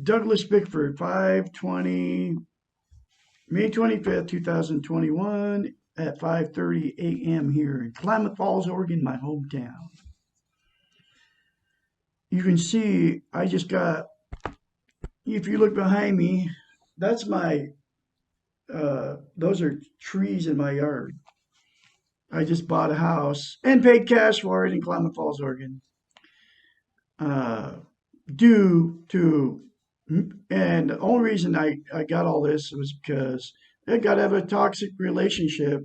Douglas Bickford, 520, May 25th, 2021 at 5:30 a.m. here in Klamath Falls, Oregon, my hometown. You can see I just got, if you look behind me, that's my, those are trees in my yard. I just bought a house and paid cash for it in Klamath Falls, Oregon. Uh, due to, and the only reason I got all this was because I got to have a toxic relationship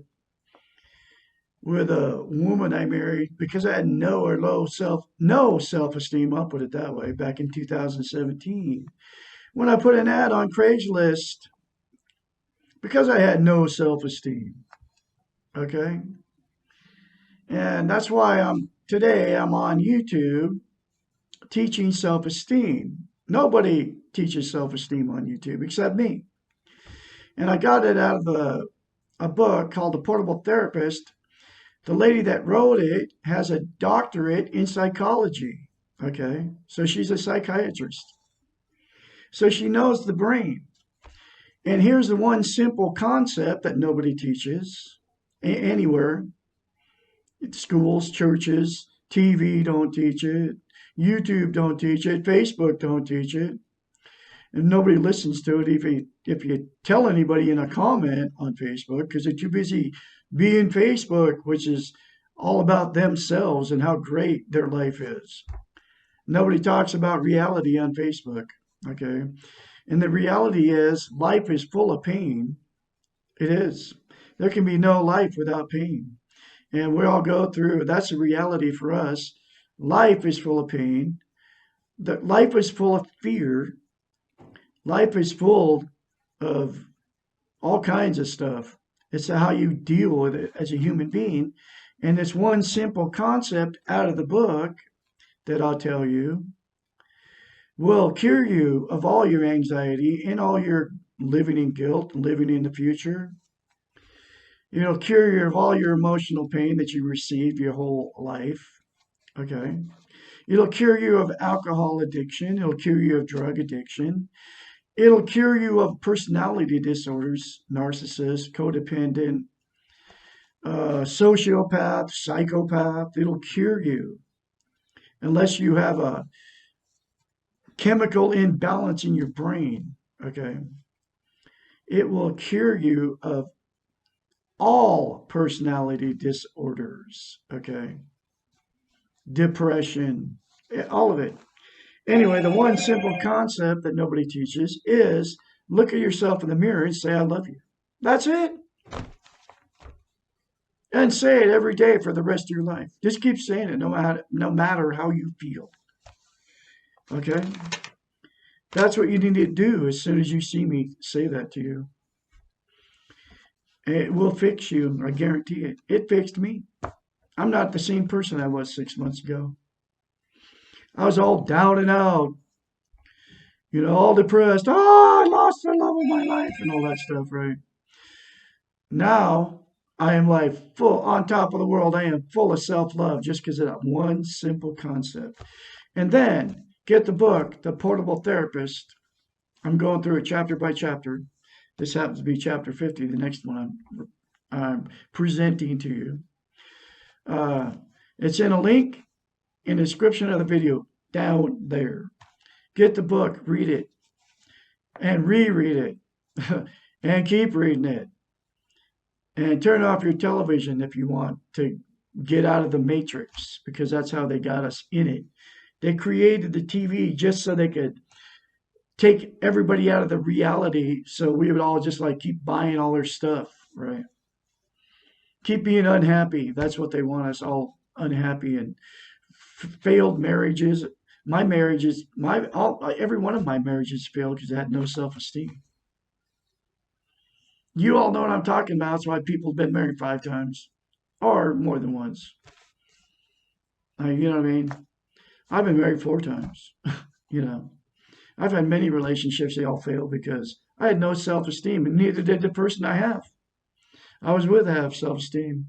with a woman I married because I had no self-esteem, I'll put it that way, back in 2017. When I put an ad on Craigslist because I had no self-esteem. Okay. And that's why I'm on YouTube teaching self-esteem. Nobody teaches self-esteem on YouTube except me. And I got it out of a book called The Portable Therapist. The lady that wrote it has a doctorate in psychology. Okay. So she's a psychiatrist. So she knows the brain. And here's the one simple concept that nobody teaches anywhere. Schools, churches, TV don't teach it. YouTube don't teach it. Facebook don't teach it. And nobody listens to it if you tell anybody in a comment on Facebook because they're too busy being Facebook, which is all about themselves and how great their life is. Nobody talks about reality on Facebook. Okay. And the reality is life is full of pain. It is. There can be no life without pain. And we all go through, that's a reality for us. Life is full of pain. Life is full of fear. Life is full of all kinds of stuff. It's how you deal with it as a human being. And it's one simple concept out of the book that I'll tell you. will cure you of all your anxiety and all your living in guilt and living in the future. It'll cure you of all your emotional pain that you received your whole life. Okay. It'll cure you of alcohol addiction. It'll cure you of drug addiction. It'll cure you of personality disorders, narcissist, codependent, sociopath, psychopath. It'll cure you unless you have a chemical imbalance in your brain. Okay. It will cure you of all personality disorders. Okay. Depression, all of it. Anyway, the one simple concept that nobody teaches is look at yourself in the mirror and say, I love you. That's it. And say it every day for the rest of your life. Just keep saying it no matter how you feel. Okay? That's what you need to do as soon as you see me say that to you. It will fix you. I guarantee it. It fixed me. I'm not the same person I was 6 months ago. I was all down and out, all depressed. Oh, I lost the love of my life and all that stuff, right? Now I am like full on top of the world. I am full of self-love just because of that one simple concept. And then get the book, The Portable Therapist. I'm going through it chapter by chapter. This happens to be chapter 50, the next one I'm presenting to you. It's in a link in the description of the video down there. Get the book, read it, and reread it, and keep reading it. And turn off your television if you want to get out of the matrix, because that's how they got us in it. They created the TV just so they could take everybody out of the reality so we would all just like keep buying all their stuff, right? Keep being unhappy. That's what they want us all unhappy and failed marriages. My marriages, every one of my marriages failed because I had no self-esteem. You all know what I'm talking about. That's why people have been married 5 times or more than once. You know what I mean? I've been married 4 times. I've had many relationships. They all failed because I had no self-esteem, and neither did the person I have. I was with have self-esteem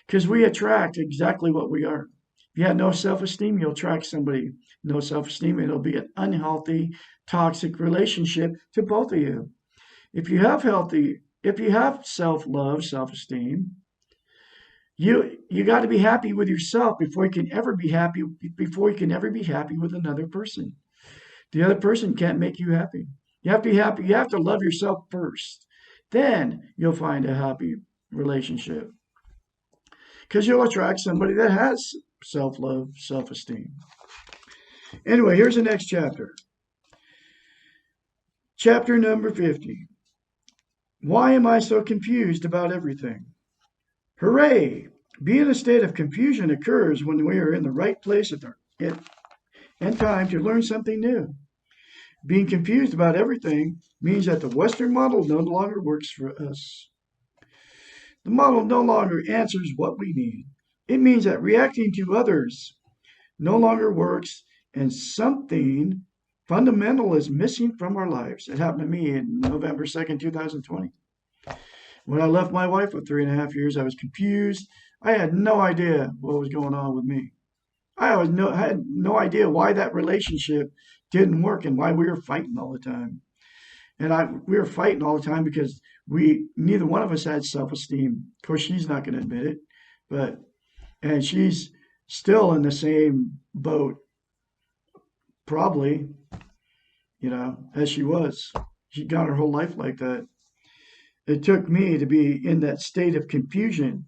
because we attract exactly what we are. If you have no self-esteem, you'll attract somebody no self-esteem, and it'll be an unhealthy, toxic relationship to both of you. If you have self-love, self-esteem, you got to be happy with yourself before you can ever be happy with another person. The other person can't make you happy. You have to be happy. You have to love yourself first. Then you'll find a happy relationship. Because you'll attract somebody that has self-love, self-esteem. Anyway, here's the next chapter. Chapter number 50. Why am I so confused about everything? Hooray! Being in a state of confusion occurs when we are in the right place and time to learn something new. Being confused about everything means that the Western model no longer works for us. The model no longer answers what we need. It means that reacting to others no longer works, and something fundamental is missing from our lives. It happened to me in November 2nd, 2020. When I left my wife for 3.5 years, I was confused. I had no idea what was going on with me. I had no idea why that relationship didn't work and why we were fighting all the time. And we were fighting all the time because neither one of us had self-esteem. Of course, she's not going to admit it, and she's still in the same boat, probably, as she was. She got her whole life like that. It took me to be in that state of confusion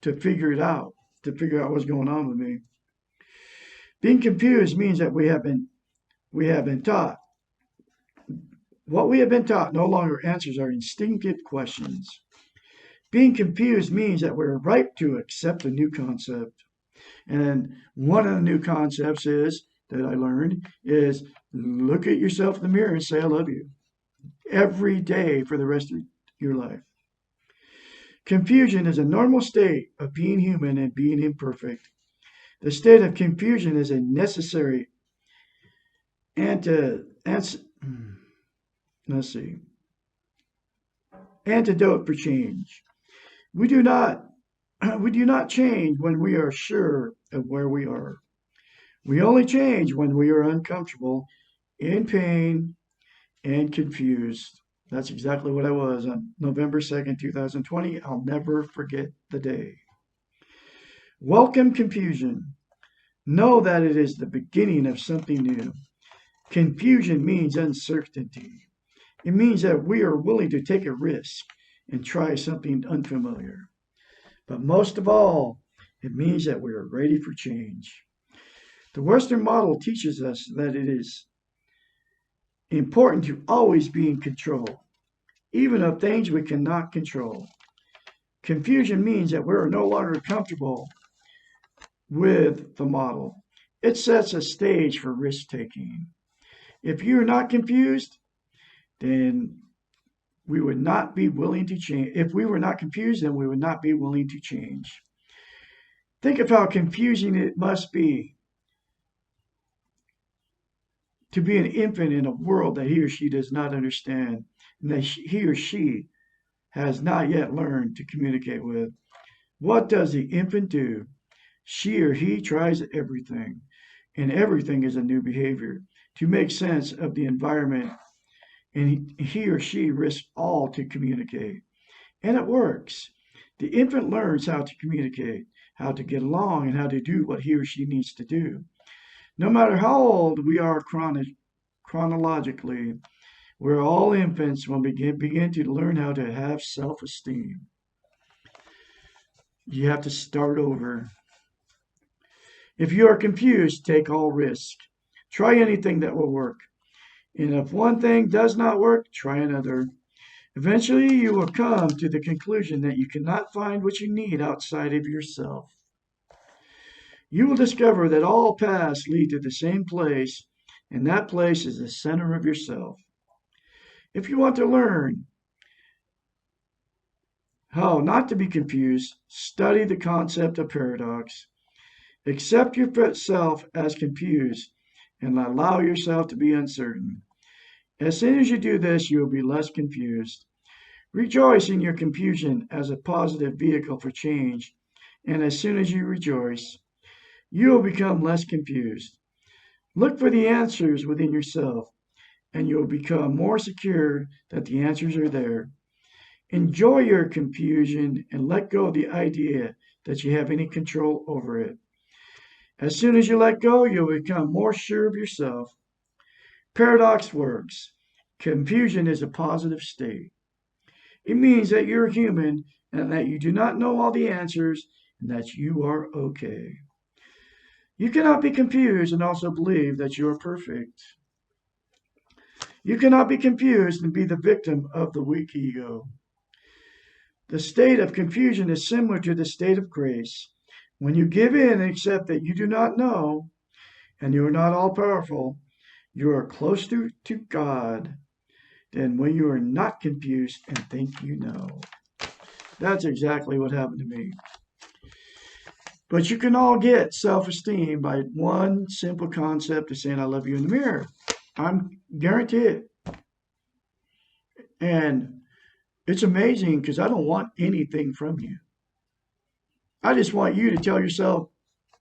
to figure out what's going on with me. Being confused means that we have been taught. What we have been taught no longer answers our instinctive questions. Being confused means that we're ripe to accept a new concept. And one of the new concepts that I learned is look at yourself in the mirror and say, I love you. Every day for the rest of your life. Confusion is a normal state of being human and being imperfect. The state of confusion is a necessary and to let's see, antidote for change. We do not we do not change when we are sure of where we are. We only change when we are uncomfortable, in pain, and confused. That's exactly what I was on November 2nd, 2020. I'll never forget the day. Welcome confusion. Know that it is the beginning of something new. Confusion means uncertainty. It means that we are willing to take a risk and try something unfamiliar. But most of all, it means that we are ready for change. The Western model teaches us that it is important to always be in control, even of things we cannot control. Confusion means that we are no longer comfortable with the model. It sets a stage for risk taking. If you are not confused, then we would not be willing to change. If we were not confused, then we would not be willing to change. Think of how confusing it must be to be an infant in a world that he or she does not understand and that he or she has not yet learned to communicate with. What does the infant do? She or he tries everything, and everything is a new behavior to make sense of the environment, and he or she risks all to communicate. And it works. The infant learns how to communicate, how to get along, and how to do what he or she needs to do. No matter how old we are chronologically, we're all infants when we begin to learn how to have self-esteem. You have to start over. If you are confused, take all risk. Try anything that will work. And if one thing does not work, try another. Eventually, you will come to the conclusion that you cannot find what you need outside of yourself. You will discover that all paths lead to the same place, and that place is the center of yourself. If you want to learn how not to be confused, study the concept of paradox. Accept yourself as confused and allow yourself to be uncertain. As soon as you do this, you will be less confused. Rejoice in your confusion as a positive vehicle for change, and as soon as you rejoice, you will become less confused. Look for the answers within yourself, and you will become more secure that the answers are there. Enjoy your confusion and let go of the idea that you have any control over it. As soon as you let go, you'll become more sure of yourself. Paradox works. Confusion is a positive state. It means that you're human and that you do not know all the answers and that you are okay. You cannot be confused and also believe that you are perfect. You cannot be confused and be the victim of the weak ego. The state of confusion is similar to the state of grace. When you give in and accept that you do not know and you are not all powerful, you are closer to God than when you are not confused and think you know. That's exactly what happened to me. But you can all get self-esteem by one simple concept of saying, I love you in the mirror. I'm guaranteed. And it's amazing because I don't want anything from you. I just want you to tell yourself,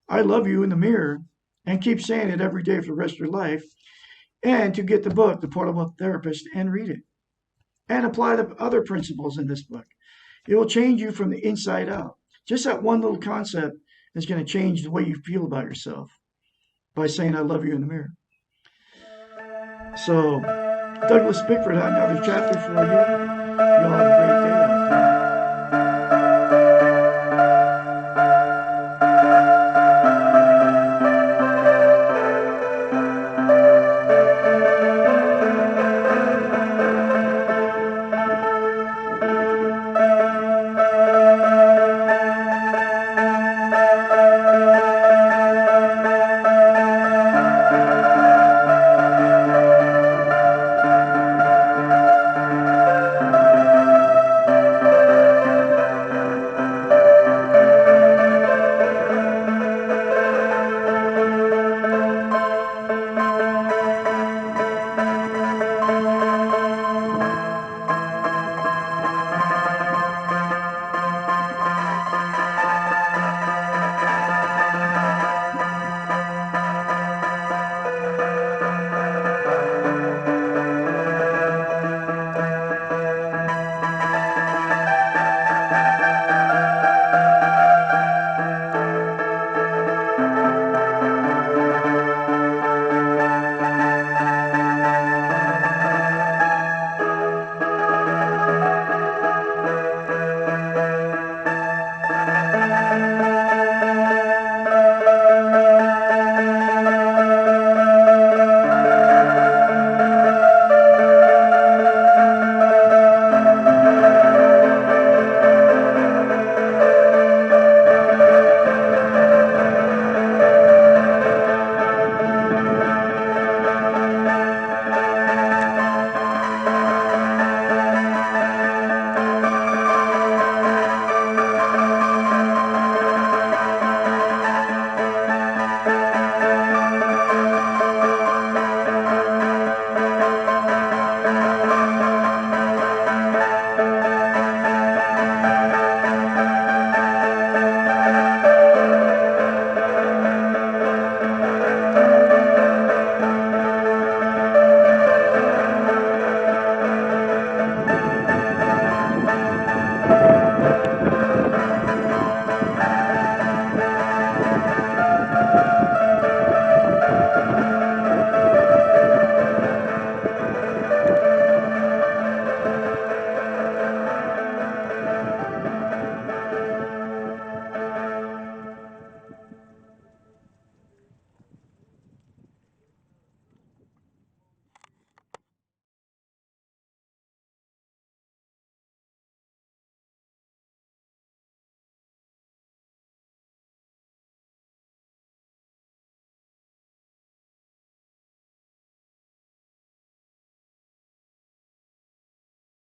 I love you in the mirror and keep saying it every day for the rest of your life. And to get the book, The Portable Therapist, and read it. And apply the other principles in this book. It will change you from the inside out. Just that one little concept is going to change the way you feel about yourself by saying, I love you in the mirror. So, Douglas Bickford had another chapter for you. You all have a great